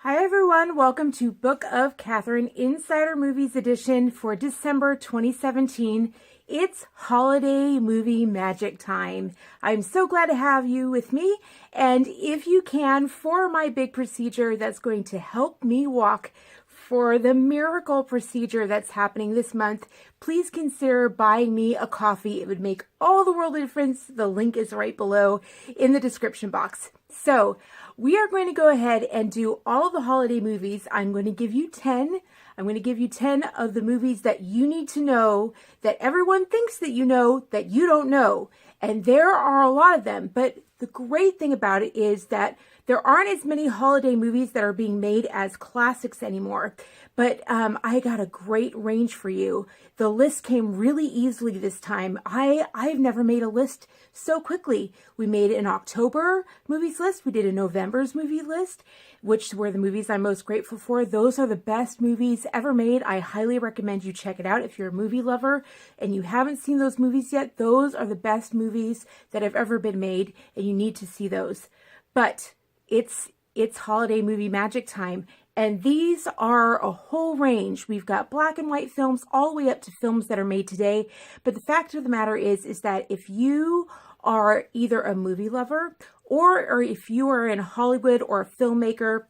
Hi everyone, welcome to Book of Katherine Insider Movies Edition for December 2017. It's holiday movie magic time. I'm so glad to have you with me, and if you can, for my big procedure that's going to help me walk for the miracle procedure that's happening this month, please consider buying me a coffee. It would make all the world of difference. The link is right below in the description box. So we are going to go ahead and do all of the holiday movies. I'm going to give you 10. I'm going to give you 10 of the movies that you need to know, that everyone thinks that you don't know. And there are a lot of them. But the great thing about it is that there aren't as many holiday movies that are being made as classics anymore. But I got a great range for you. The list came really easily this time. I've never made a list so quickly. We made an October movies list. We did a November's movie list, which were the movies I'm most grateful for. Those are the best movies ever made. I highly recommend you check it out. If you're a movie lover and you haven't seen those movies yet, those are the best movies that have ever been made, and you need to see those. But it's holiday movie magic time. And these are a whole range. We've got black and white films all the way up to films that are made today. But the fact of the matter is that if you are either a movie lover or if you are in Hollywood or a filmmaker,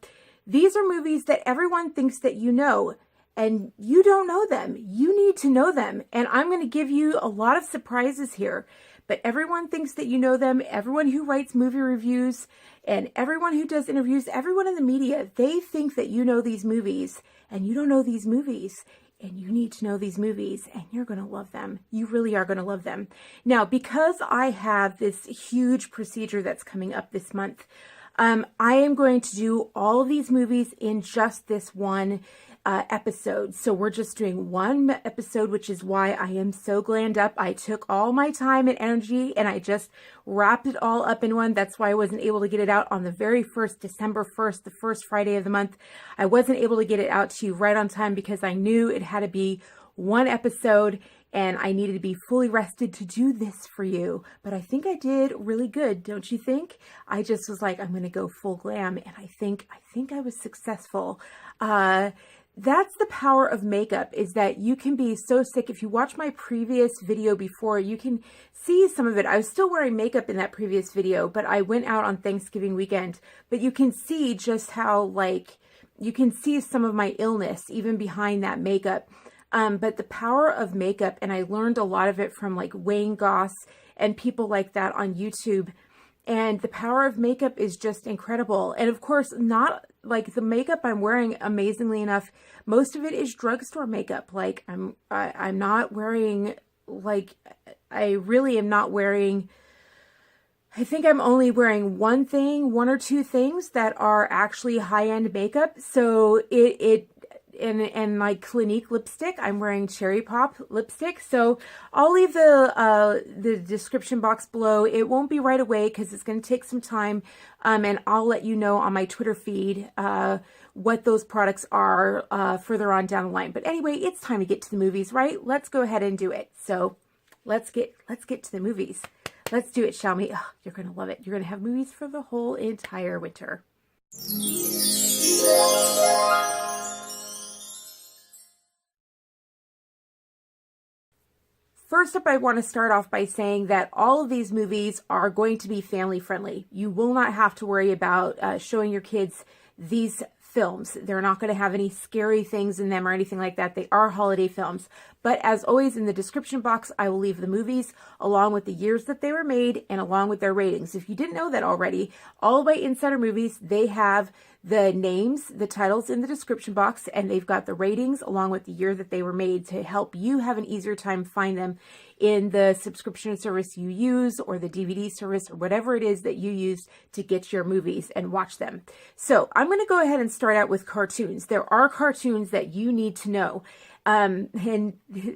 these are movies that everyone thinks that you know, and you don't know them. You need to know them. And I'm going to give you a lot of surprises here. But everyone thinks that you know them. Everyone who writes movie reviews and everyone who does interviews, everyone in the media, they think that you know these movies, and you don't know these movies. And you need to know these movies, and you're going to love them. You really are going to love them. Now, because I have this huge procedure that's coming up this month, I am going to do all of these movies in just this one episode. So we're just doing one episode, which is why I am so glammed up. I took all my time and energy and I just wrapped it all up in one. That's why I wasn't able to get it out on the very first, December 1st, the first Friday of the month. I wasn't able to get it out to you right on time because I knew it had to be one episode and I needed to be fully rested to do this for you. But I think I did really good, don't you think? I just was like, I'm going to go full glam, and I think I was successful. That's the power of makeup, is that you can be so sick. If you watch my previous video before, you can see some of it. I was still wearing makeup in that previous video, but I went out on Thanksgiving weekend. But you can see just how, you can see some of my illness even behind that makeup. But the power of makeup, and I learned a lot of it from Wayne Goss and people like that on YouTube. And the power of makeup is just incredible. And of course, not the makeup I'm wearing, amazingly enough, most of it is drugstore makeup. I'm not wearing, I really am not wearing, I think I'm only wearing one or two things that are actually high-end makeup. So and my Clinique lipstick, I'm wearing Cherry Pop lipstick. So I'll leave the description box below. It won't be right away because it's going to take some time. And I'll let you know on my Twitter feed what those products are further on down the line. But anyway, it's time to get to the movies, right? Let's go ahead and do it. So let's get to the movies. Let's do it, shall we? Oh, you're going to love it. You're going to have movies for the whole entire winter. First up, I want to start off by saying that all of these movies are going to be family friendly. You will not have to worry about showing your kids these films. They're not going to have any scary things in them or anything like that. They are holiday films. But as always, in the description box, I will leave the movies along with the years that they were made and along with their ratings. If you didn't know that already, all of my Insider Movies, they have the names, the titles in the description box, and they've got the ratings along with the year that they were made to help you have an easier time find them in the subscription service you use or the DVD service or whatever it is that you use to get your movies and watch them. So I'm going to go ahead and start out with cartoons. There are cartoons that you need to know. And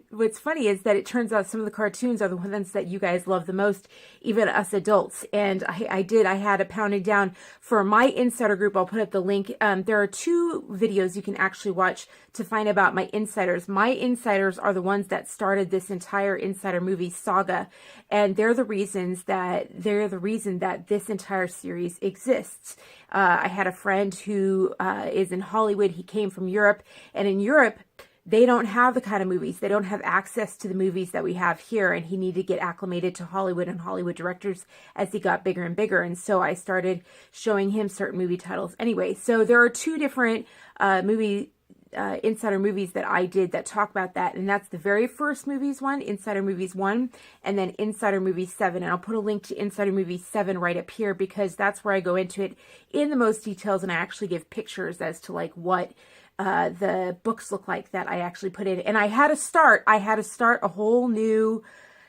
what's funny is that it turns out some of the cartoons are the ones that you guys love the most, even us adults. And I had a pounding down for my insider group. I'll put up the link. There are 2 videos you can actually watch to find about my insiders. My insiders are the ones that started this entire insider movie saga, and they're the reason that this entire series exists. I had a friend who is in Hollywood. He came from Europe, and in Europe, they don't have the kind of movies. They don't have access to the movies that we have here, and he needed to get acclimated to Hollywood and Hollywood directors as he got bigger and bigger. And so I started showing him certain movie titles. Anyway, so there are 2 different insider movies that I did that talk about that, and that's the very first movies one, Insider Movies 1, and then Insider Movies 7. And I'll put a link to Insider Movies 7 right up here, because that's where I go into it in the most details, and I actually give pictures as to like what the books look like that I actually put in. And I had to start a whole new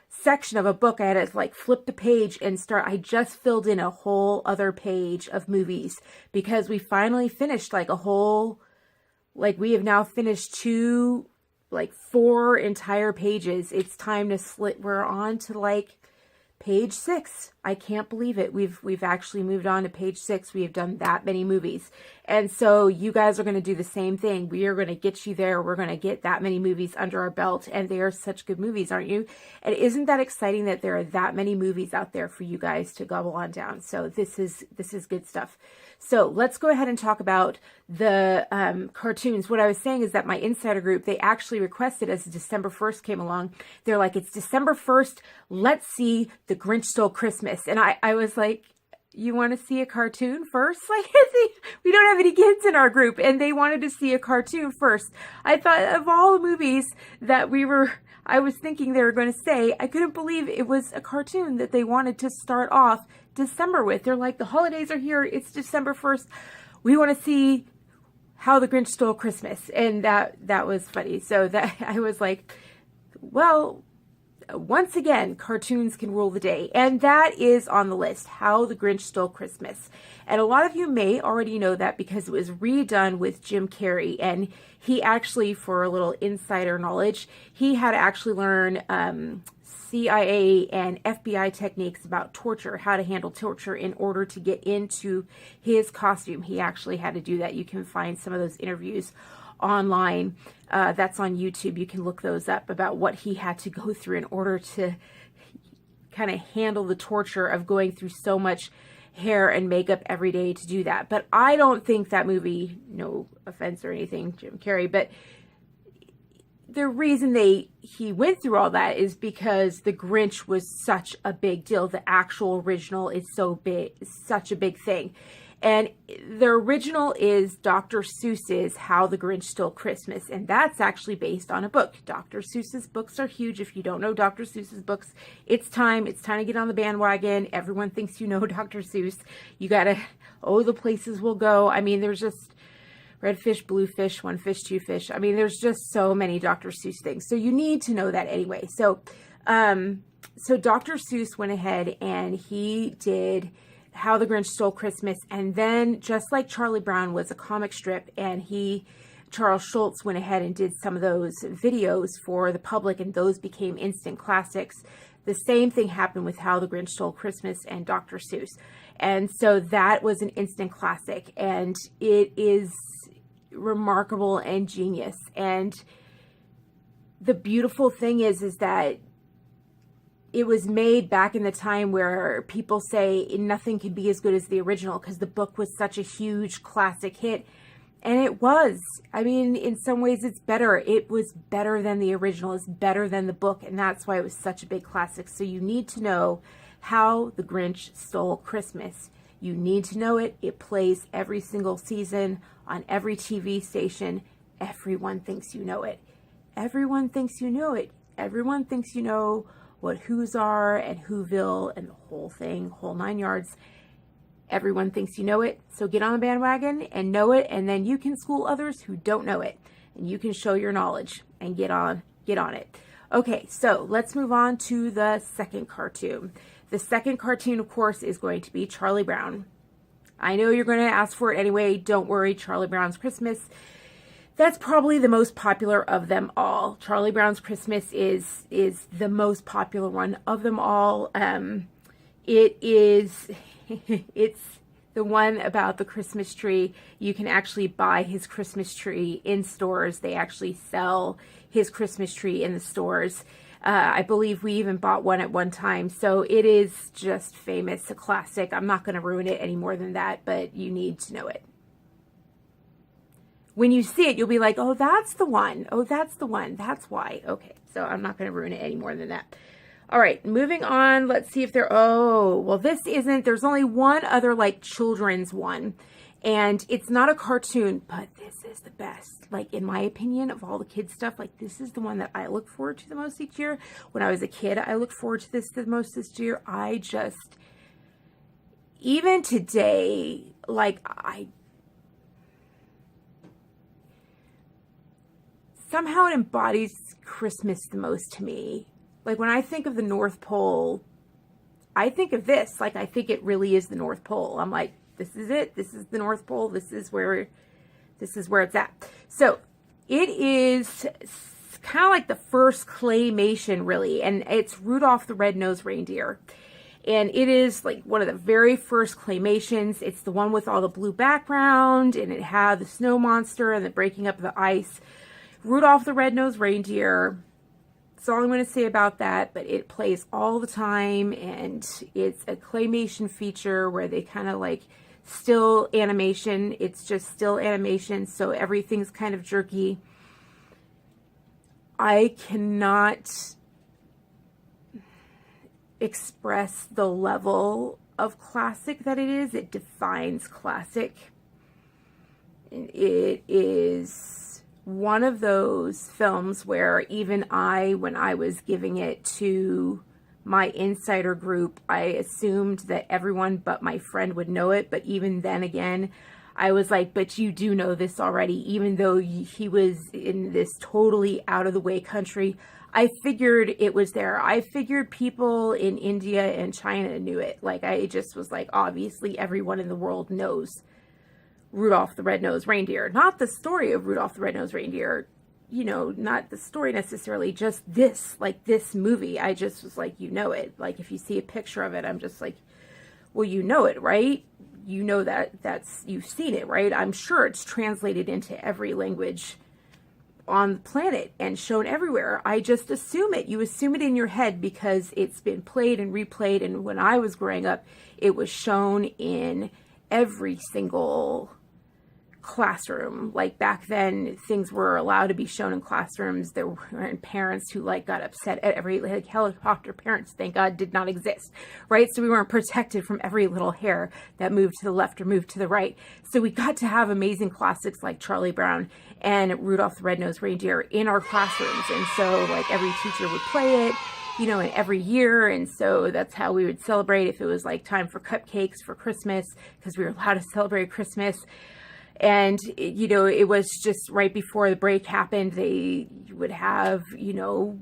section of a book. I had to like flip the page and start. I just filled in a whole other page of movies, because we finally finished like a whole, like we have now finished 4 entire pages. It's time to we're on to like page 6. I can't believe it. We've actually moved on to page 6. We have done that many movies. And so you guys are going to do the same thing. We are going to get you there. We're going to get that many movies under our belt, and they are such good movies, aren't you? And isn't that exciting that there are that many movies out there for you guys to gobble on down? So this is good stuff. So let's go ahead and talk about the cartoons. What I was saying is that my insider group, they actually requested, as December 1st came along, they're like, it's December 1st. Let's see The Grinch Stole Christmas. And I was like, you want to see a cartoon first? Like, we don't have any kids in our group, and they wanted to see a cartoon first. I thought of all the movies that I was thinking they were going to say, I couldn't believe it was a cartoon that they wanted to start off December with. They're like, the holidays are here. It's December 1st. We want to see How the Grinch Stole Christmas. And that was funny. So that I was like, well, once again, cartoons can rule the day. And that is on the list, How the Grinch Stole Christmas. And a lot of you may already know that because it was redone with Jim Carrey. And he actually, for a little insider knowledge, he had to actually learn CIA and FBI techniques about torture, how to handle torture in order to get into his costume. He actually had to do that. You can find some of those interviews online. That's on YouTube. You can look those up about what he had to go through in order to kind of handle the torture of going through so much hair and makeup every day to do that. But I don't think that movie, no offense or anything, Jim Carrey, but the reason he went through all that is because The Grinch was such a big deal. The actual original is so big, such a big thing. And the original is Dr. Seuss's How the Grinch Stole Christmas, and that's actually based on a book. Dr. Seuss's books are huge. If you don't know Dr. Seuss's books, it's time to get on the bandwagon. Everyone thinks you know Dr. Seuss. You gotta, the places we'll go. I mean, there's just red fish, blue fish, one fish, two fish. I mean, there's just so many Dr. Seuss things. So you need to know that anyway. So Dr. Seuss went ahead and he did How the Grinch Stole Christmas, and then just like Charlie Brown was a comic strip, and Charles Schulz went ahead and did some of those videos for the public, and those became instant classics. The same thing happened with How the Grinch Stole Christmas and Dr. Seuss, and so that was an instant classic, and it is remarkable and genius. And the beautiful thing is that it was made back in the time where people say nothing can be as good as the original because the book was such a huge classic hit. And it was. I mean, in some ways it's better. It was better than the original. It's better than the book. And that's why it was such a big classic. So you need to know How the Grinch Stole Christmas. You need to know it. It plays every single season on every TV station. Everyone thinks you know it. Everyone thinks you know it. Everyone thinks you know what Who's are and Whoville and the whole thing, whole 9 yards. Everyone thinks you know it. So get on the bandwagon and know it, and then you can school others who don't know it, and you can show your knowledge and get on it. Okay, so let's move on to the second cartoon. The second cartoon, of course, is going to be Charlie Brown. I know you're going to ask for it anyway. Don't worry, Charlie Brown's Christmas. That's probably the most popular of them all. Charlie Brown's Christmas is the most popular one of them all. It is, it's the one about the Christmas tree. You can actually buy his Christmas tree in stores. They actually sell his Christmas tree in the stores. I believe we even bought one at one time. So it is just famous, a classic. I'm not going to ruin it any more than that, but you need to know it. When you see it, you'll be like, oh, that's the one. Oh, that's the one. That's why. Okay, so I'm not going to ruin it any more than that. All right, moving on. Let's see if there, oh, well, this isn't, there's only one other like children's one. And it's not a cartoon, but this is the best. Like, in my opinion, of all the kids stuff, like, this is the one that I look forward to the most each year. When I was a kid, I looked forward to this the most this year. I just, even today, like, somehow it embodies Christmas the most to me. Like, when I think of the North Pole, I think of this. Like, I think it really is the North Pole. I'm like, this is it. This is the North Pole. This is where it's at. So it is kind of like the first claymation, really. And it's Rudolph the Red-Nosed Reindeer. And it is like one of the very first claymations. It's the one with all the blue background, and it had the snow monster and the breaking up of the ice. Rudolph the Red-Nosed Reindeer. That's all I'm going to say about that, but it plays all the time, and it's a claymation feature where they kind of like still animation. It's just still animation, so everything's kind of jerky. I cannot express the level of classic that it is. It defines classic. It is one of those films where even when I was giving it to my insider group, I assumed that everyone but my friend would know it. But even then again, I was like, but you do know this already, even though he was in this totally out of the way country. I figured it was there. I figured people in India and China knew it. Like, I just was like, obviously everyone in the world knows Rudolph the Red-Nosed Reindeer. Not the story of Rudolph the Red-Nosed Reindeer, you know, not the story necessarily, just this, like this movie. I just was like, you know it. Like, if you see a picture of it, I'm just like, well, you know it, right? You know you've seen it, right? I'm sure it's translated into every language on the planet and shown everywhere. I just assume it. You assume it in your head because it's been played and replayed. And when I was growing up, it was shown in every single classroom. Like, back then, things were allowed to be shown in classrooms. There weren't parents who like got upset at every, like, helicopter parents, thank God, did not exist, right? So we weren't protected from every little hair that moved to the left or moved to the right. So we got to have amazing classics like Charlie Brown and Rudolph the Red-Nosed Reindeer in our classrooms. And so, like, every teacher would play it, you know, in every year. And so that's how we would celebrate if it was like time for cupcakes for Christmas, because we were allowed to celebrate Christmas. And, you know, it was just right before the break happened, they would have, you know,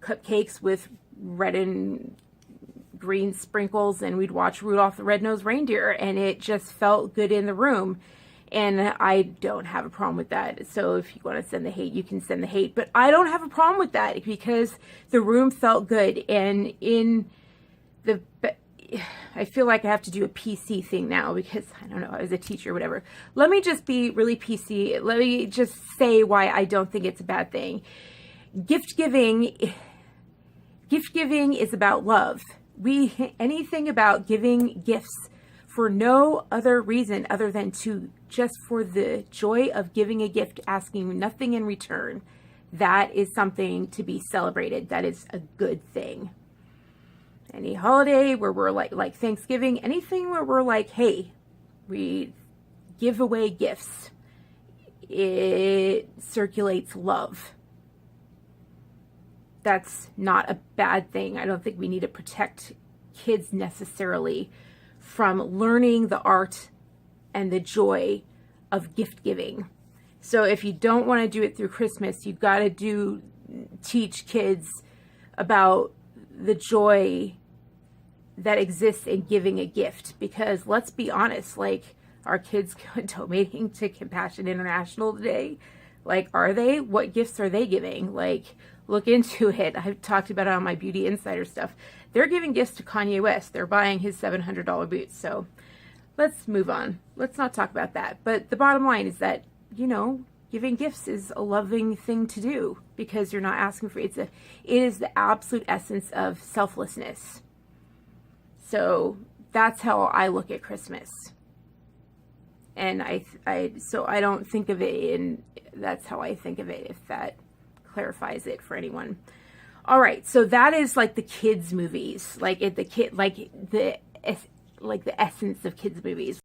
cupcakes with red and green sprinkles, and we'd watch Rudolph the Red-Nosed Reindeer, and it just felt good in the room. And I don't have a problem with that. So if you want to send the hate, you can send the hate. But I don't have a problem with that because the room felt good. And I feel like I have to do a PC thing now because, I don't know, I was a teacher or whatever. Let me just be really PC. Let me just say why I don't think it's a bad thing. Gift giving is about love. Anything about giving gifts for no other reason other than just for the joy of giving a gift, asking nothing in return, that is something to be celebrated. That is a good thing. Any holiday where we're like Thanksgiving, anything where we're like, hey, we give away gifts, it circulates love. That's not a bad thing. I don't think we need to protect kids necessarily from learning the art and the joy of gift giving. So if you don't want to do it through Christmas, you've got to teach kids about the joy that exists in giving a gift. Because let's be honest, like, our kids donating to Compassion International today? Like, are they? What gifts are they giving? Like, look into it. I've talked about it on my Beauty Insider stuff. They're giving gifts to Kanye West. They're buying his $700 boots. So let's move on. Let's not talk about that. But the bottom line is that, you know, giving gifts is a loving thing to do because you're not asking for it. It is the absolute essence of selflessness. So that's how I look at Christmas. And so I don't think of it in, that's how I think of it, if that clarifies it for anyone. All right, so that is like the kids movies, like the essence of kids movies.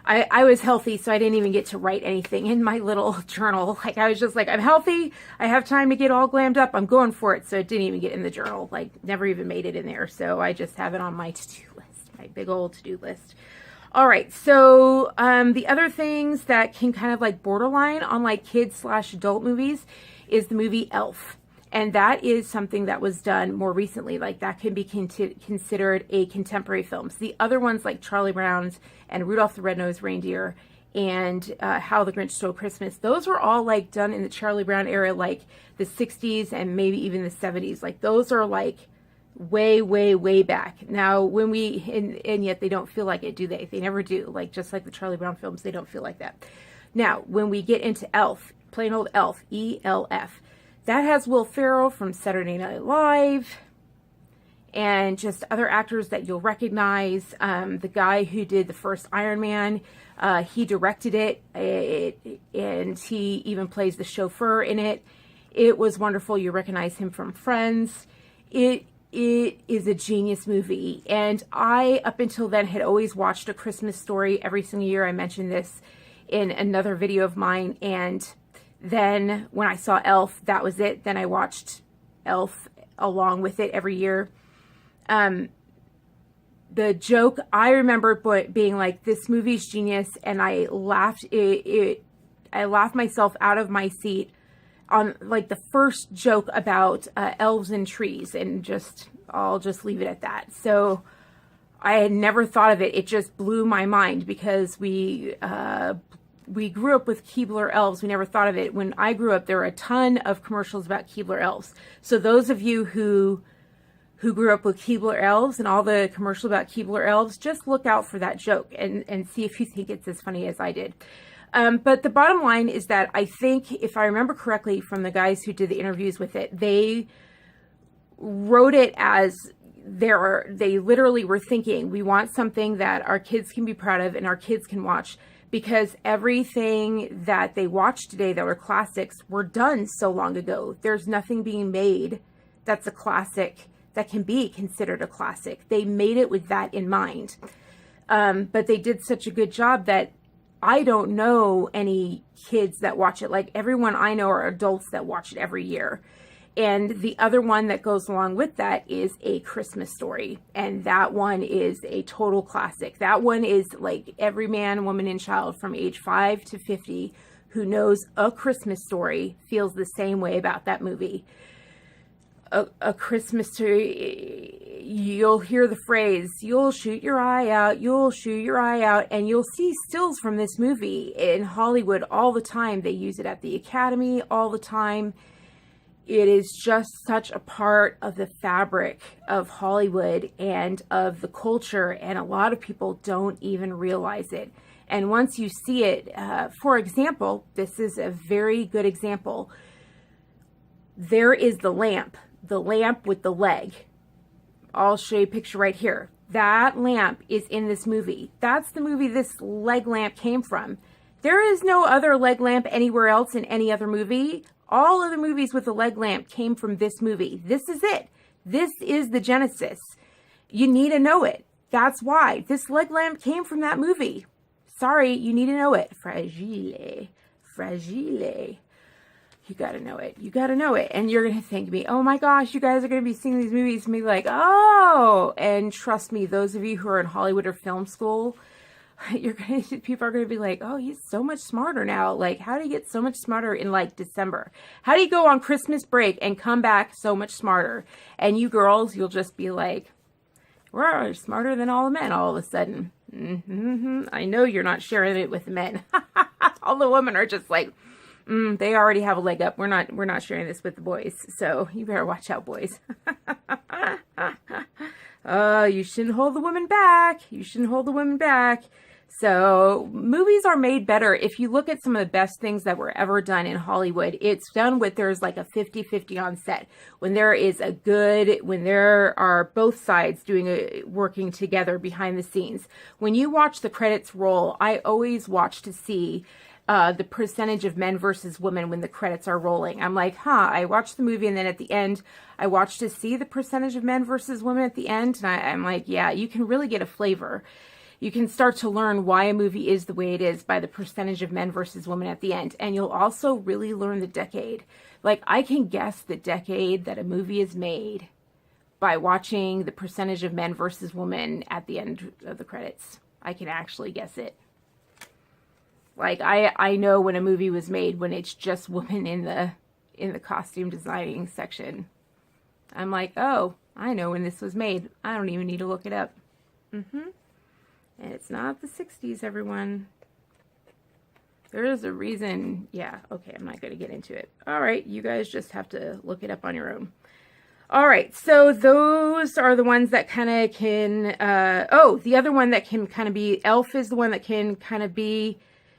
I was healthy, so I didn't even get to write anything in my little journal. Like, I was just like, I'm healthy, I have time to get all glammed up, I'm going for it. So it didn't even get in the journal, like never even made it in there. So I just have it on my to-do list, my big old to-do list. All right, so the other things that can kind of like borderline on like kids/adult movies is the movie Elf. And that is something that was done more recently. Like, that can be considered a contemporary film. So the other ones like Charlie Brown's and Rudolph the Red-Nosed Reindeer and How the Grinch Stole Christmas, those were all like done in the Charlie Brown era, like the 60s and maybe even the 70s. Like, those are like way, way, way back. Now, when and yet they don't feel like it, do they? They never do. Like, just like the Charlie Brown films, they don't feel like that. Now, when we get into Elf, plain old Elf, E-L-F, that has Will Ferrell from Saturday Night Live and just other actors that you'll recognize. The guy who did the first Iron Man, he directed it, and he even plays the chauffeur in it. It was wonderful. You recognize him from Friends. It is a genius movie. And I, up until then, had always watched A Christmas Story every single year. I mentioned this in another video of mine. And then when I saw Elf, that was it. Then I watched Elf along with it every year. The joke, I remember being like, this movie's genius. And I laughed. I laughed myself out of my seat on like the first joke about elves and trees, and I'll just leave it at that. So I had never thought of it. It just blew my mind because we grew up with Keebler elves. We never thought of it. When I grew up, there were a ton of commercials about Keebler elves. So those of you who grew up with Keebler elves and all the commercial about Keebler elves, just look out for that joke and see if you think it's as funny as I did. But the bottom line is that I think, if I remember correctly from the guys who did the interviews with it, they wrote it as they literally were thinking, we want something that our kids can be proud of and our kids can watch, because everything that they watch today that were classics were done so long ago. There's nothing being made that's a classic that can be considered a classic. They made it with that in mind. But they did such a good job that I don't know any kids that watch it. Like, everyone I know are adults that watch it every year. And the other one that goes along with that is A Christmas Story. And that one is a total classic. That one is like every man, woman, and child from age 5 to 50 who knows A Christmas Story feels the same way about that movie. A Christmas Story, you'll hear the phrase, you'll shoot your eye out, you'll shoot your eye out, and you'll see stills from this movie in Hollywood all the time. They use it at the Academy all the time. It is just such a part of the fabric of Hollywood and of the culture, and a lot of people don't even realize it. And once you see it, for example, this is a very good example. There is the lamp with the leg. I'll show you a picture right here. That lamp is in this movie. That's the movie this leg lamp came from. There is no other leg lamp anywhere else in any other movie. All of the movies with a leg lamp came from this movie. This is it. This is the genesis. You need to know it. That's why. This leg lamp came from that movie. Sorry, you need to know it. Fragile. Fragile. You got to know it. You got to know it. And you're going to think to me, oh my gosh, you guys are going to be seeing these movies and be like, oh. And trust me, those of you who are in Hollywood or film school, people are going to be like, oh, he's so much smarter now. Like, how do you get so much smarter in like December? How do you go on Christmas break and come back so much smarter? And you girls, you'll just be like, we're smarter than all the men all of a sudden. I know you're not sharing it with the men. All the women are just like, they already have a leg up. We're not sharing this with the boys. So you better watch out, boys. You shouldn't hold the women back. You shouldn't hold the women back. So movies are made better. If you look at some of the best things that were ever done in Hollywood, it's done with there's like a 50-50 on set. When there are both sides working together behind the scenes. When you watch the credits roll, I always watch to see the percentage of men versus women when the credits are rolling. I'm like, I watch the movie, and then at the end, I watch to see the percentage of men versus women at the end. And I'm like, yeah, you can really get a flavor. You can start to learn why a movie is the way it is by the percentage of men versus women at the end. And you'll also really learn the decade. Like, I can guess the decade that a movie is made by watching the percentage of men versus women at the end of the credits. I can actually guess it. Like, I know when a movie was made when it's just women in the costume designing section. I'm like, oh, I know when this was made. I don't even need to look it up. And it's not the 60s, everyone. There is a reason. Yeah, okay, I'm not going to get into it. All right, you guys just have to look it up on your own. All right, so those are the ones that kind of can, the other one that can kind of be, Elf is the one that can kind of be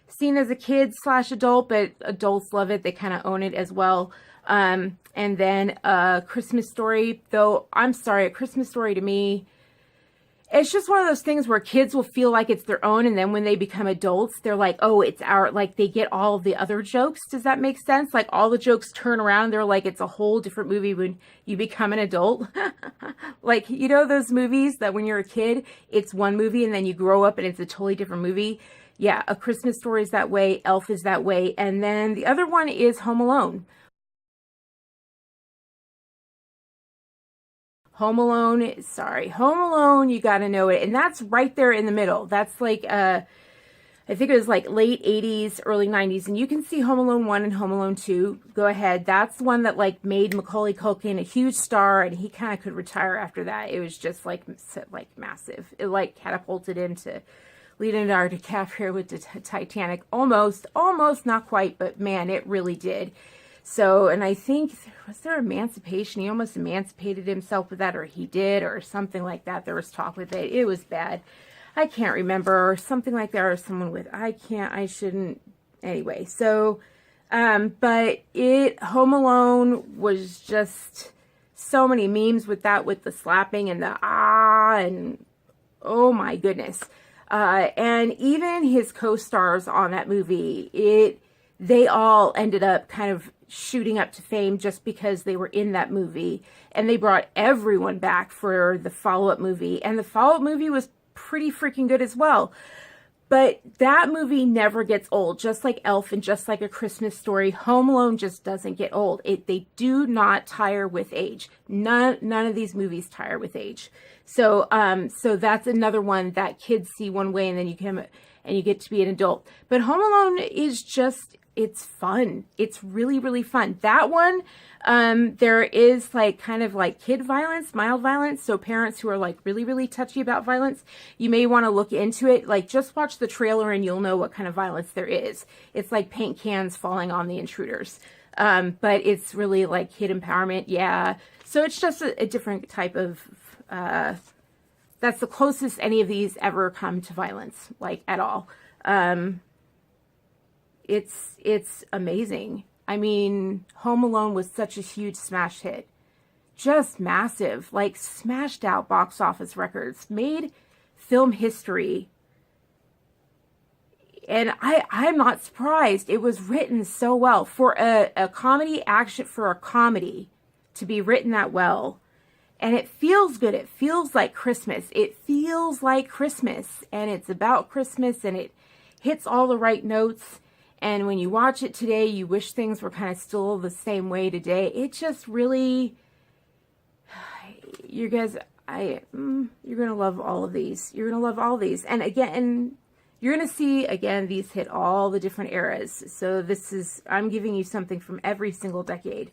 seen as a kid / adult, but adults love it. They kind of own it as well. And then A Christmas Story, though, I'm sorry, A Christmas Story to me, it's just one of those things where kids will feel like it's their own, and then when they become adults, they're like, oh, it's our, like, they get all of the other jokes. Does that make sense? Like, all the jokes turn around. They're like, it's a whole different movie when you become an adult. Like, you know those movies that when you're a kid, it's one movie, and then you grow up and it's a totally different movie? Yeah, A Christmas Story is that way. Elf is that way. And then the other one is Home Alone. Home Alone, you got to know it. And that's right there in the middle. That's like, I think it was like late 80s, early 90s. And you can see Home Alone 1 and Home Alone 2. Go ahead. That's the one that like made Macaulay Culkin a huge star, and he kind of could retire after that. It was just like massive. It like catapulted him to Leonardo DiCaprio with the Titanic. Almost, not quite, but man, it really did. So, and I think, was there emancipation? He almost emancipated himself with that, or he did, or something like that. There was talk with it. It was bad. I can't remember, or something like that, or someone with, anyway. So, but Home Alone was just so many memes with that, with the slapping and the and oh my goodness. And even his co-stars on that movie, they all ended up kind of shooting up to fame just because they were in that movie, and they brought everyone back for the follow-up movie, and the follow-up movie was pretty freaking good as well. But that movie never gets old. Just like Elf and just like A Christmas Story, Home Alone just doesn't get old. They do not tire with age. None of these movies tire with age. So so that's another one that kids see one way, and then you get to be an adult. But Home Alone is just, it's fun. It's really, really fun. That one, there is like kind of like kid violence, mild violence. So parents who are like really, really touchy about violence, you may want to look into it. Like, just watch the trailer and you'll know what kind of violence there is. It's like paint cans falling on the intruders. But it's really like kid empowerment. Yeah. So it's just a different type of, that's the closest any of these ever come to violence, like at all. It's amazing. I mean, Home Alone was such a huge smash hit. Just massive, like smashed out box office records, made film history. And I'm not surprised. It was written so well. For a comedy action, for a comedy to be written that well. And it feels good. It feels like Christmas. It feels like Christmas. And it's about Christmas, and it hits all the right notes. And when you watch it today, you wish things were kind of still the same way today. It just really, you guys, you're going to love all of these. You're going to love all these. And again, you're going to see, again, these hit all the different eras. So I'm giving you something from every single decade.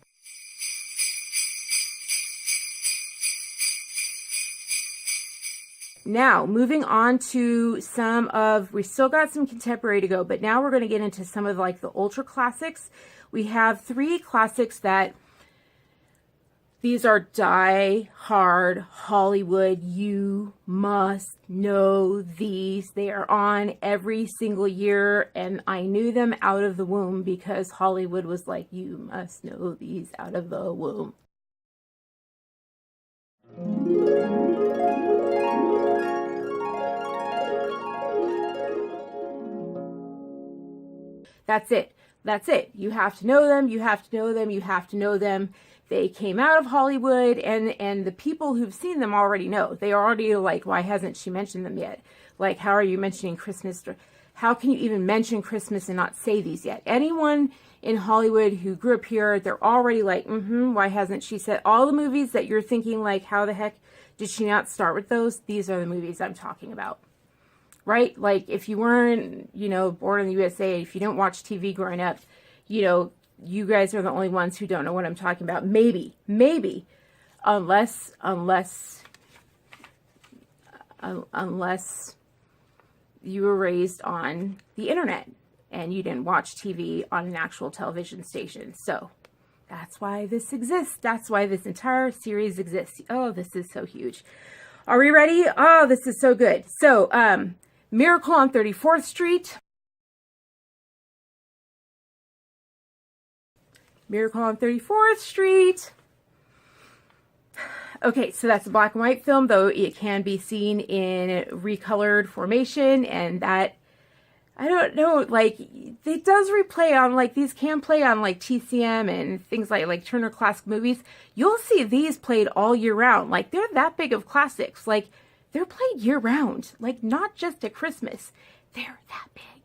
Now, moving on to some of, we still got some contemporary to go, but now we're going to get into some of like the ultra classics. We have 3 classics that, these are die-hard Hollywood. You must know these. They are on every single year, and I knew them out of the womb because Hollywood was like, you must know these out of the womb. That's it. That's it. You have to know them. You have to know them. You have to know them. They came out of Hollywood, and the people who've seen them already know. They are already like, why hasn't she mentioned them yet? Like, how are you mentioning Christmas? How can you even mention Christmas and not say these yet? Anyone in Hollywood who grew up here, they're already like, why hasn't she said all the movies that you're thinking like, how the heck did she not start with those? These are the movies I'm talking about. Right? Like, if you weren't, you know, born in the USA, if you didn't watch TV growing up, you know, you guys are the only ones who don't know what I'm talking about. Maybe, unless you were raised on the internet and you didn't watch TV on an actual television station. So that's why this exists. That's why this entire series exists. Oh, this is so huge. Are we ready? Oh, this is so good. So, Miracle on 34th Street. Miracle on 34th Street. Okay, so that's a black and white film, though it can be seen in recolored formation, and that, I don't know, like, it does replay on, like, these can play on, like, TCM and things like Turner Classic Movies. You'll see these played all year round. Like, they're that big of classics. Like, they're played year round. Like, not just at Christmas. They're that big.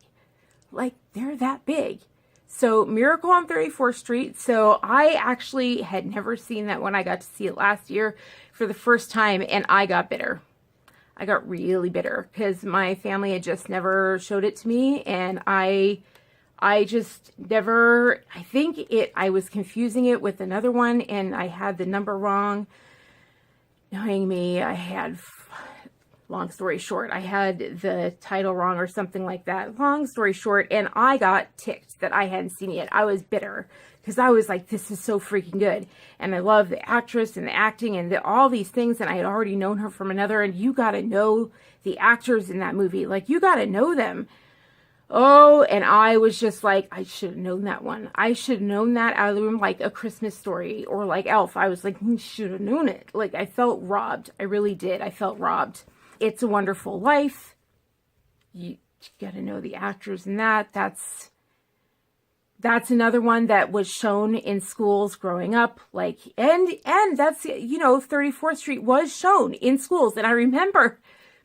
Like, they're that big. So, Miracle on 34th Street. So, I actually had never seen that when I got to see it last year for the first time, and I got bitter. I got really bitter because my family had just never showed it to me, and I just never, I was confusing it with another one, and I had the number wrong. Knowing me, long story short, I had the title wrong or something like that. Long story short, and I got ticked that I hadn't seen it yet. I was bitter because I was like, this is so freaking good. And I love the actress and the acting and all these things, and I had already known her from another, and you got to know the actors in that movie. Like, you got to know them. Oh, and I was just like, I should have known that one. I should have known that out of the room, like A Christmas Story or like Elf. I was like, should have known it. Like, I felt robbed. I really did. I felt robbed. It's a Wonderful Life. You got to know the actors in that. That's another one that was shown in schools growing up. Like, and that's, 34th Street was shown in schools. And I remember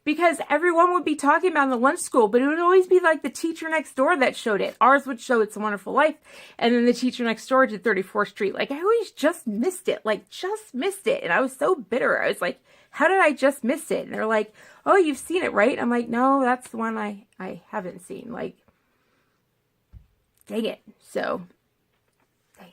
because everyone would be talking about in the lunch school, but it would always be like the teacher next door that showed it. Ours would show It's a Wonderful Life, and then the teacher next door did 34th Street. Like, I always just missed it. And I was so bitter. I was like, how did I just miss it? And they're like, oh, you've seen it, right? I'm like, no, that's the one I haven't seen. Like, dang it. So, dang it.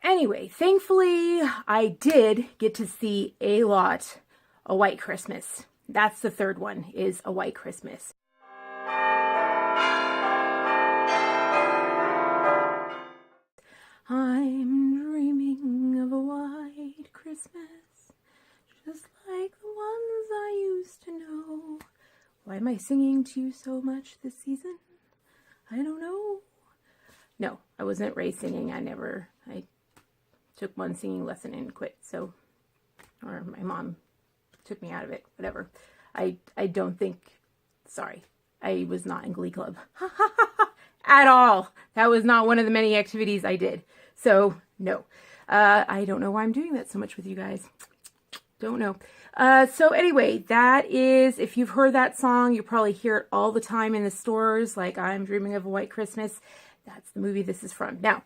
Anyway, thankfully, I did get to see A White Christmas. That's the third one, is A White Christmas. I'm dreaming of a white Christmas, just like the ones I used to know. Why am I singing to you so much this season? I don't know. No, I wasn't raised singing. I took one singing lesson and quit, so or my mom took me out of it, whatever. I don't think, sorry, I was not in Glee Club at all. That was not one of the many activities I did. So no, I don't know why I'm doing that so much with you guys. Don't know. So anyway, that is, if you've heard that song, you probably hear it all the time in the stores, like I'm Dreaming of a White Christmas. That's the movie this is from. Now,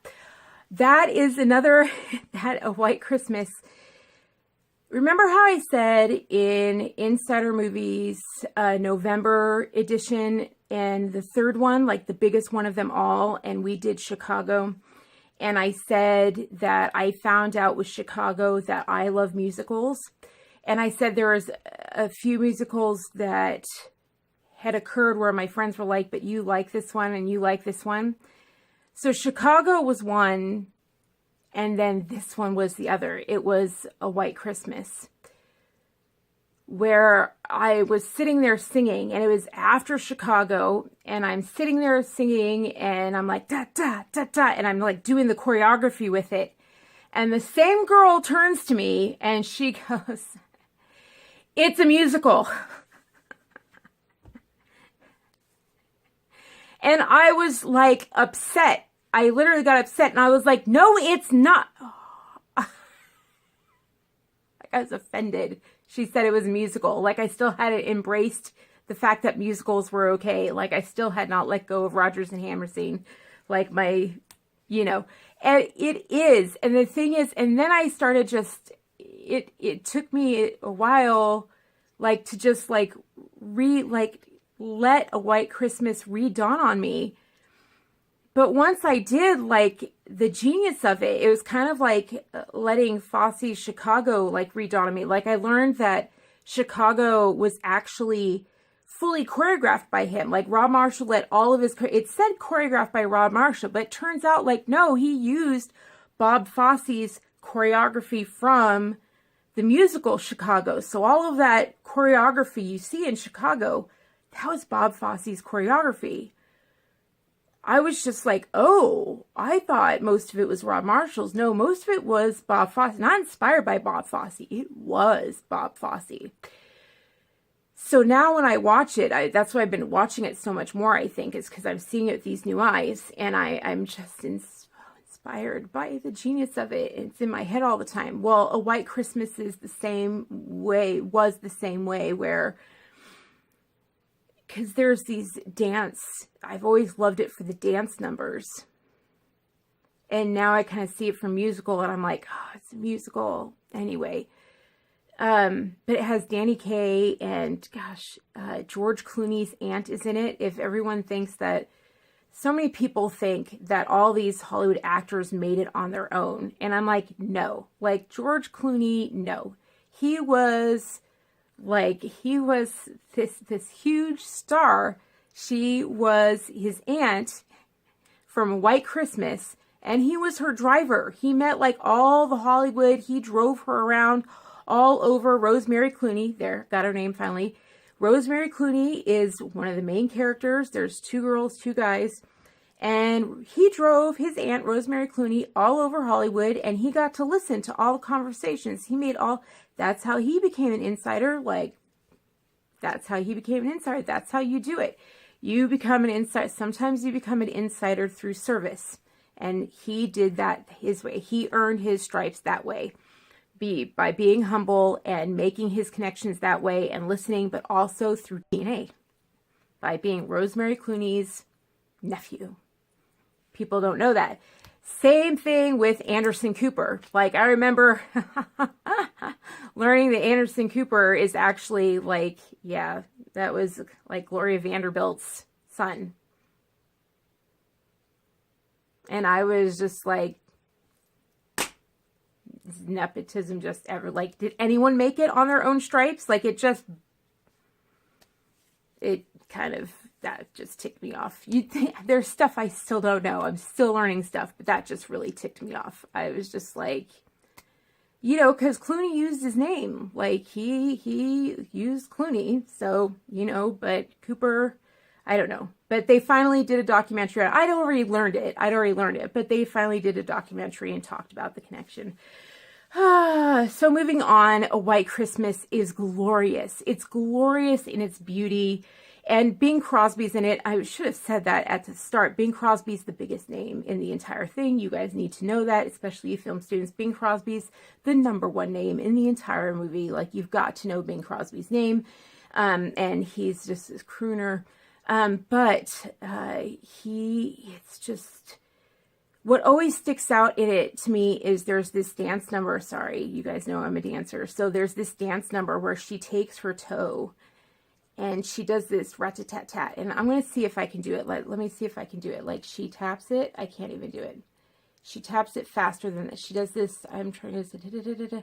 that is another, that A White Christmas. Remember how I said in Insider Movies, November edition, and the third one, like the biggest one of them all, and we did Chicago. And I said that I found out with Chicago that I love musicals. And I said there was a few musicals that had occurred where my friends were like, but you like this one and you like this one. So Chicago was one, and then this one was the other. It was A White Christmas, where I was sitting there singing, and it was after Chicago, and I'm sitting there singing, and I'm like, da, da, da, da, and I'm like doing the choreography with it. And the same girl turns to me, and she goes, "It's a musical." And I was like upset. I literally got upset, and I was like, no, it's not. Like, I was offended. She said it was a musical. Like, I still hadn't embraced the fact that musicals were okay. Like, I still had not let go of Rodgers and Hammerstein. Like, my, you know, and it is. And the thing is, and then I started just, it took me a while, like, to just, like, let A White Christmas redawn on me. But once I did, like, the genius of it, it was kind of like letting Fosse's Chicago, like, redawn on me. Like, I learned that Chicago was actually fully choreographed by him. Like, Rob Marshall let all of his, it said choreographed by Rob Marshall, but it turns out, like, no, he used Bob Fosse's choreography from the musical Chicago. So all of that choreography you see in Chicago, that was Bob Fosse's choreography. I was just like, oh, I thought most of it was Rob Marshall's. No, most of it was Bob Fosse. Not inspired by Bob Fosse. It was Bob Fosse. So now when I watch it, that's why I've been watching it so much more, I think, is because I'm seeing it with these new eyes. And I'm just inspired by the genius of it. It's in my head all the time. Well, A White Christmas is the same way, was the same way, where, because there's these dance, I've always loved it for the dance numbers. And now I kind of see it from musical, and I'm like, oh, it's a musical. Anyway. But it has Danny Kaye and, gosh, George Clooney's aunt is in it. If everyone thinks that, so many people think that all these Hollywood actors made it on their own. And I'm like, no. Like, George Clooney, no. He was... Like, he was this huge star. She was his aunt from White Christmas, and he was her driver. He met, like, all the Hollywood. He drove her around all over. Rosemary Clooney, there, got her name finally. Rosemary Clooney is one of the main characters. There's two girls, two guys. And he drove his aunt, Rosemary Clooney, all over Hollywood, and he got to listen to all the conversations. He made all... That's how he became an insider. Like, that's how he became an insider. That's how you do it. You become an insider. Sometimes you become an insider through service. And he did that his way. He earned his stripes that way. By being humble and making his connections that way and listening, but also through DNA. By being Rosemary Clooney's nephew. People don't know that. Same thing with Anderson Cooper. Like, I remember learning that Anderson Cooper is actually, like, yeah, that was like Gloria Vanderbilt's son. And I was just like, nepotism just ever, like, did anyone make it on their own stripes? Like, it kind of, that just ticked me off. There's stuff I still don't know. I'm still learning stuff, but that just really ticked me off. I was just like, you know, because Clooney used his name. Like, he used Clooney. So, you know, but Cooper, I don't know. But they finally did a documentary. I'd already learned it. But they finally did a documentary and talked about the connection. So moving on, A White Christmas is glorious. It's glorious in its beauty. And Bing Crosby's in it. I should have said that at the start. Bing Crosby's the biggest name in the entire thing. You guys need to know that, especially you film students. Bing Crosby's the #1 name in the entire movie. Like, you've got to know Bing Crosby's name. And he's just this crooner. It's just... What always sticks out in it to me is there's this dance number. Sorry, you guys know I'm a dancer. So there's this dance number where she takes her toe and she does this rat-a-tat-tat. And I'm going to see if I can do it. Let me see if I can do it. Like, she taps it. I can't even do it. She taps it faster than this. She does this. I'm trying to say, da, da, da, da.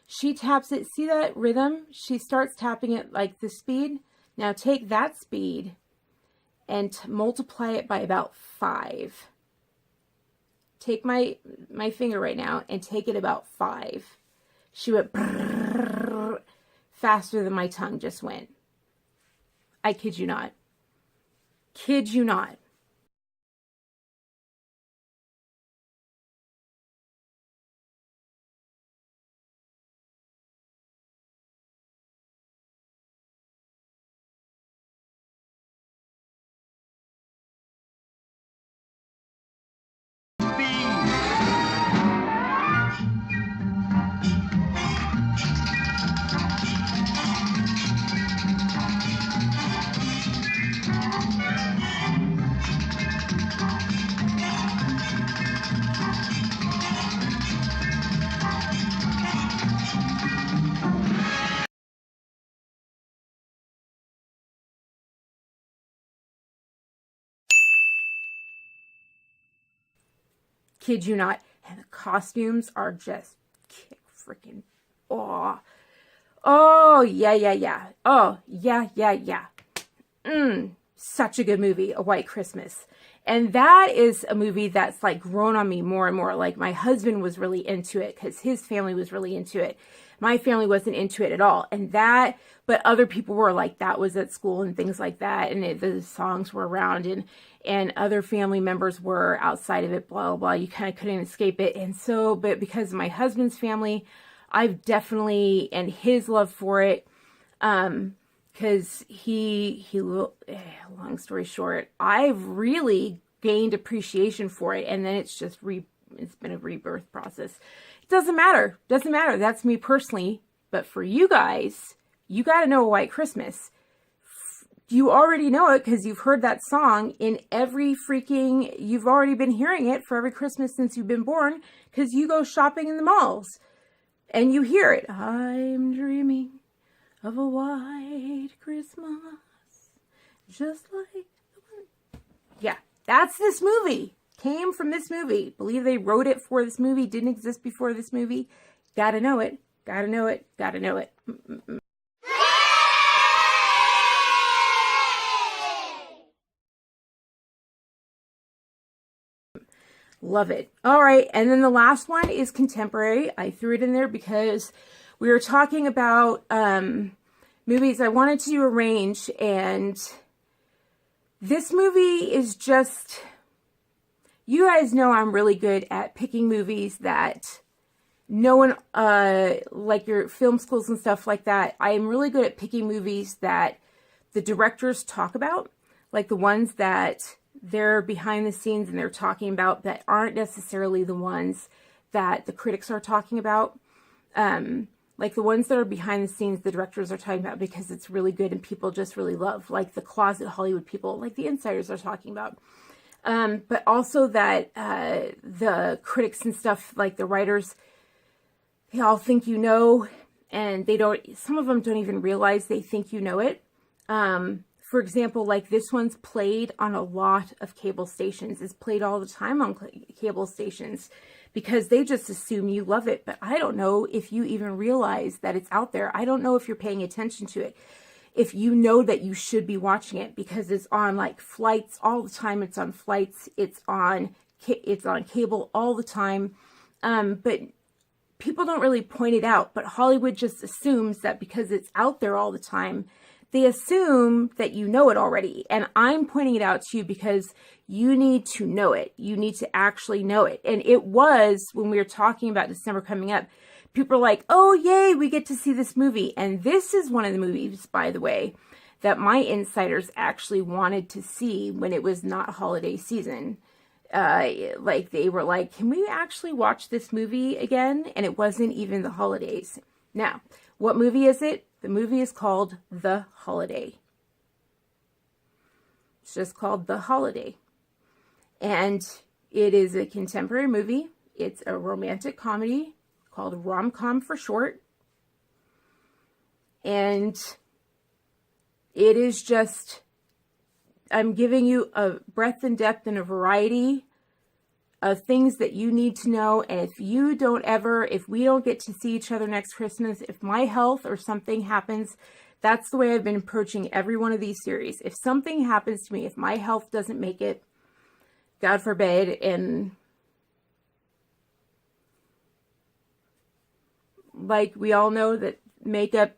She taps it. See that rhythm? She starts tapping it like the speed. Now take that speed and multiply it by about 5. Take my finger right now and take it about 5. She went faster than my tongue just went. I kid you not. Kid you not. Kid you not. And the costumes are just freaking, oh, yeah. Oh, yeah. Such a good movie, A White Christmas. And that is a movie that's like grown on me more and more. Like, my husband was really into it because his family was really into it. My family wasn't into it at all. And that, but other people were, like, that was at school and things like that. And the songs were around and other family members were outside of it, blah, blah, blah. You kind of couldn't escape it. And so, but because of my husband's family, I've definitely, and his love for it, because long story short, I've really gained appreciation for it. And then it's just, it's been a rebirth process. It doesn't matter. That's me personally. But for you guys, you got to know A White Christmas. You already know it because you've heard that song in every freaking, you've already been hearing it for every Christmas since you've been born because you go shopping in the malls and you hear it. I'm dreaming of a white Christmas, just like the one. Yeah, that's this movie. Came from this movie. Believe they wrote it for this movie. Didn't exist before this movie. Gotta know it. Gotta know it. Gotta know it. Love it. All right. And then the last one is contemporary. I threw it in there because we were talking about movies I wanted to arrange. And this movie is just, you guys know I'm really good at picking movies that no one, like your film schools and stuff like that. I am really good at picking movies that the directors talk about, like the ones that they're behind the scenes and they're talking about that aren't necessarily the ones that the critics are talking about. Like the ones that are behind the scenes, the directors are talking about because it's really good and people just really love, like the closet Hollywood people, like the insiders are talking about. But also that the critics and stuff, like the writers, they all think you know, and they don't, some of them don't even realize they think you know it. For example, like this one's played on a lot of cable stations. It's played all the time on cable stations because they just assume you love it. But I don't know if you even realize that it's out there. I don't know if you're paying attention to it. If you know that you should be watching it because it's on like flights all the time. It's on flights. It's on cable all the time. But people don't really point it out. But Hollywood just assumes that because it's out there all the time, they assume that you know it already. And I'm pointing it out to you because you need to know it. You need to actually know it. And it was, when we were talking about December coming up, people are like, oh, yay, we get to see this movie. And this is one of the movies, by the way, that my insiders actually wanted to see when it was not holiday season. Like they were like, can we actually watch this movie again? And it wasn't even the holidays. Now, what movie is it? The movie is called The Holiday. It's just called The Holiday. And it is a contemporary movie. It's a romantic comedy called rom-com for short. And it is just, I'm giving you a breadth and depth and a variety of things that you need to know. And if we don't get to see each other next Christmas, if my health or something happens, that's the way I've been approaching every one of these series. If something happens to me, if my health doesn't make it, God forbid, and like we all know that makeup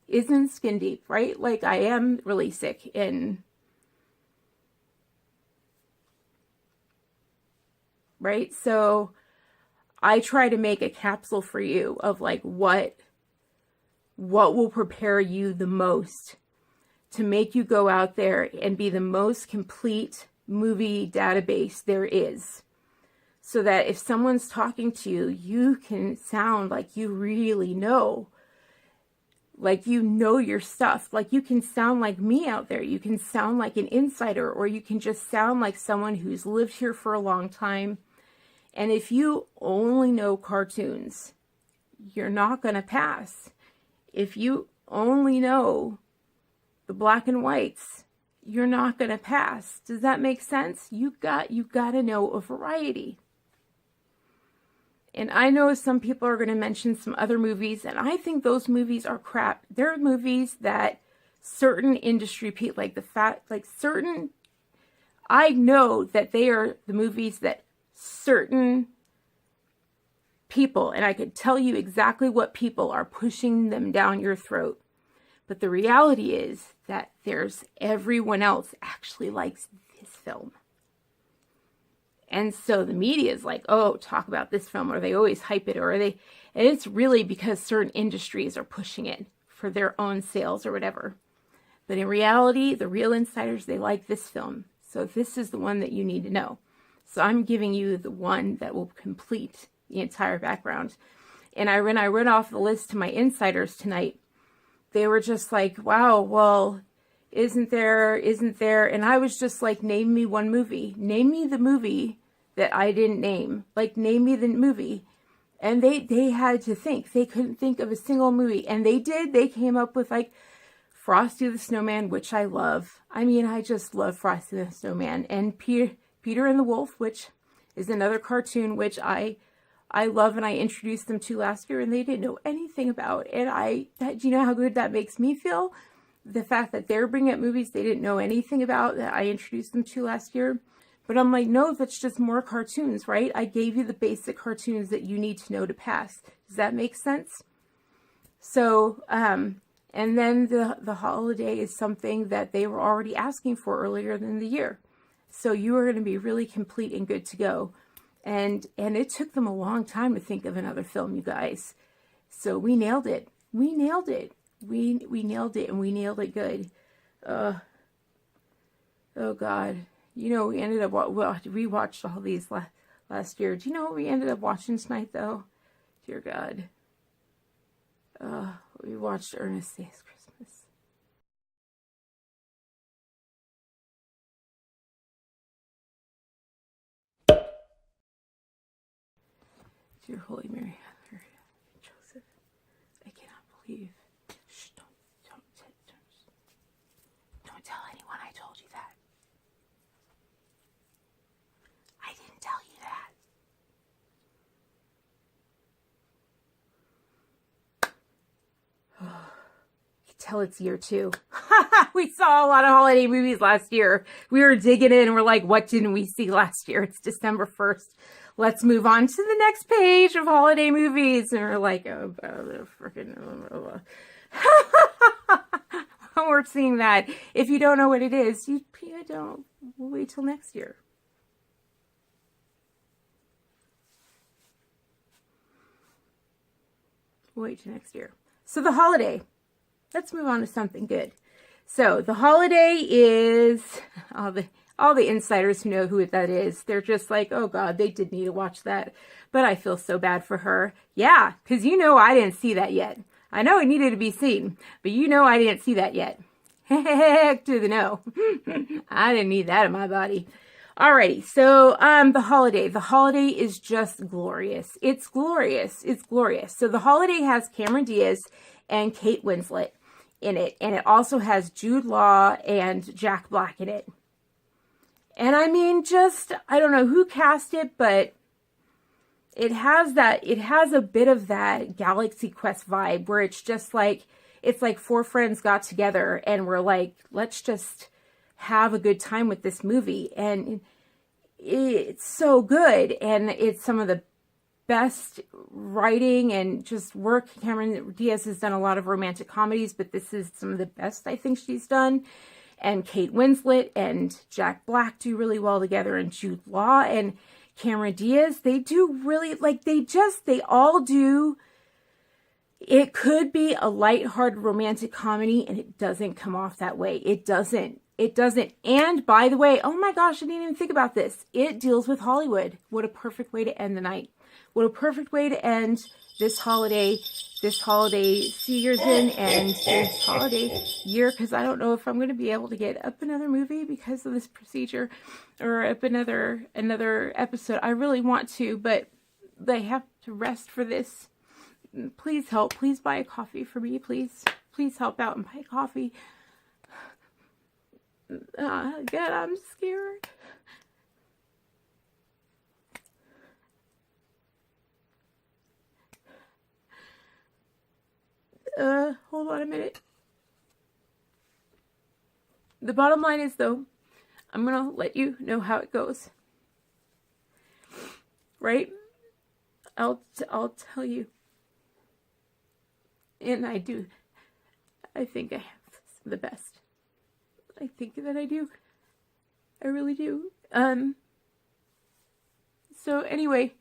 isn't skin deep, right? Like I am really sick and right? So I try to make a capsule for you of like what will prepare you the most to make you go out there and be the most complete movie database there is. So that if someone's talking to you, you can sound like you really know. Like you know your stuff. Like you can sound like me out there. You can sound like an insider, or you can just sound like someone who's lived here for a long time. And if you only know cartoons, you're not going to pass. If you only know the black and whites, you're not going to pass. Does that make sense? You got to know a variety. And I know some people are going to mention some other movies, and I think those movies are crap. They're movies that certain industry people, I know that they are the movies that certain people, and I could tell you exactly what people are pushing them down your throat. But the reality is that there's everyone else actually likes this film. And so the media is like, oh, talk about this film, or they always hype it, and it's really because certain industries are pushing it for their own sales or whatever. But in reality, the real insiders, they like this film. So this is the one that you need to know. So I'm giving you the one that will complete the entire background. And when I read off the list to my insiders tonight, they were just like, wow, well, isn't there? And I was just like, name me one movie. Name me the movie that I didn't name. Like, name me the movie. And they had to think. They couldn't think of a single movie. And they did. They came up with like Frosty the Snowman, which I love. I mean, I just love Frosty the Snowman. And Peter and the Wolf, which is another cartoon, which I love, and I introduced them to last year, and they didn't know anything about. And do you know how good that makes me feel? The fact that they're bringing up movies they didn't know anything about that I introduced them to last year. But I'm like, no, that's just more cartoons, right? I gave you the basic cartoons that you need to know to pass. Does that make sense? So, and then the holiday is something that they were already asking for earlier in the year. So you are going to be really complete and good to go. And it took them a long time to think of another film, you guys. So we nailed it. We nailed it. We nailed it, and we nailed it good. Oh God. You know, we ended up, we watched all these last year. Do you know what we ended up watching tonight, though? Dear God. We watched Ernest Saves Christmas. Dear Holy Mary, Mother, Joseph, I cannot believe. Shh, don't tell anyone I told you that. I didn't tell you that. You can tell it's year 2. We saw a lot of holiday movies last year. We were digging in and we're like, what didn't we see last year? It's December 1st. Let's move on to the next page of holiday movies. And we're like, oh, freaking. We're seeing that. If you don't know what it is, you don't. We'll wait till next year. wait till next year. So the holiday. Let's move on to something good. So the holiday is all the insiders who know who that is. They're just like, oh God, they did need to watch that. But I feel so bad for her. Yeah, because you know I didn't see that yet. I know it needed to be seen, but you know I didn't see that yet. Heck to the no. I didn't need that in my body. Alrighty, so the holiday. The holiday is just glorious. It's glorious. It's glorious. So the holiday has Cameron Diaz and Kate Winslet in it. And it also has Jude Law and Jack Black in it. And I mean, just, I don't know who cast it, but it has a bit of that Galaxy Quest vibe where it's just like, it's like four friends got together and were like, let's just have a good time with this movie. And it's so good. And it's some of the best writing and just work. Cameron Diaz has done a lot of romantic comedies, but this is some of the best I think she's done. And Kate Winslet and Jack Black do really well together, and Jude Law and Cameron Diaz, they do really, like, they all do. It could be a lighthearted romantic comedy, and it doesn't come off that way. It doesn't. And by the way, oh my gosh, I didn't even think about this. It deals with Hollywood. What a perfect way to end the night. What a perfect way to end this holiday season and this holiday year, because I don't know if I'm going to be able to get up another movie because of this procedure, or up another episode. I really want to, but they have to rest for this. Please help. Please buy a coffee for me. Please help out and buy a coffee. God, I'm scared. Hold on a minute. The bottom line is, though, I'm gonna let you know how it goes. Right? I'll tell you. And I do. I think I have the best. I think that I do. I really do. So anyway,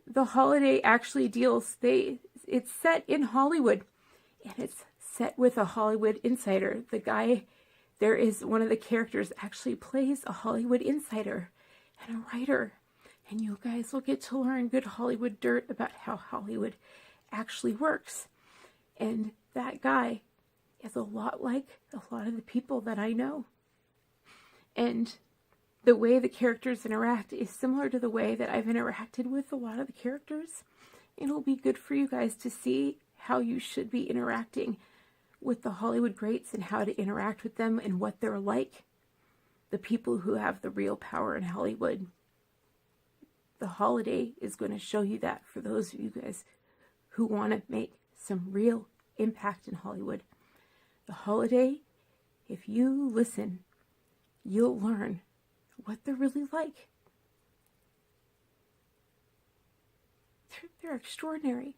the holiday actually deals, it's set in Hollywood, and it's set with a Hollywood insider. The guy, there is one of the characters actually plays a Hollywood insider and a writer. And you guys will get to learn good Hollywood dirt about how Hollywood actually works. And that guy is a lot like a lot of the people that I know. And the way the characters interact is similar to the way that I've interacted with a lot of the characters. It'll be good for you guys to see how you should be interacting with the Hollywood greats and how to interact with them and what they're like. The people who have the real power in Hollywood. The holiday is going to show you that for those of you guys who want to make some real impact in Hollywood. The holiday, if you listen, you'll learn what they're really like. They're extraordinary.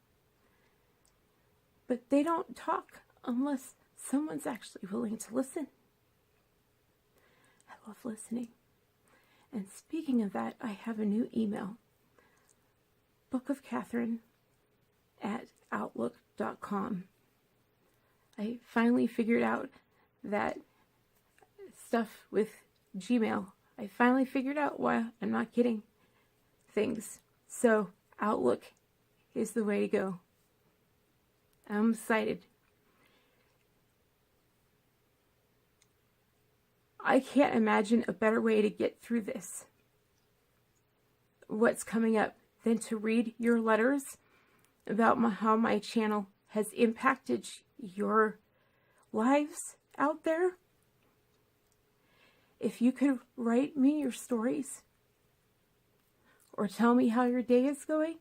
But they don't talk unless someone's actually willing to listen. I love listening. And speaking of that, I have a new email. bookofkatherine@outlook.com. I finally figured out that stuff with Gmail. I finally figured out why I'm not getting things. So Outlook is the way to go. I'm excited. I can't imagine a better way to get through this, what's coming up, than to read your letters about how my channel has impacted your lives out there. If you could write me your stories or tell me how your day is going,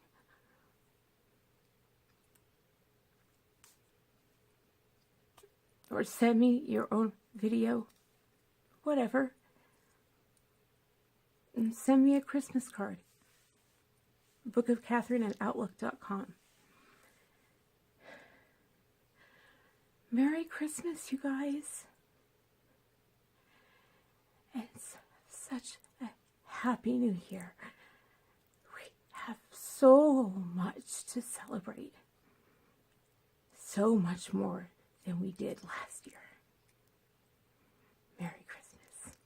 or send me your own video, whatever, and send me a Christmas card. bookofkatherine@outlook.com. Merry Christmas, you guys. And it's such a happy new year. We have so much to celebrate. so much more than we did last year. Merry Christmas.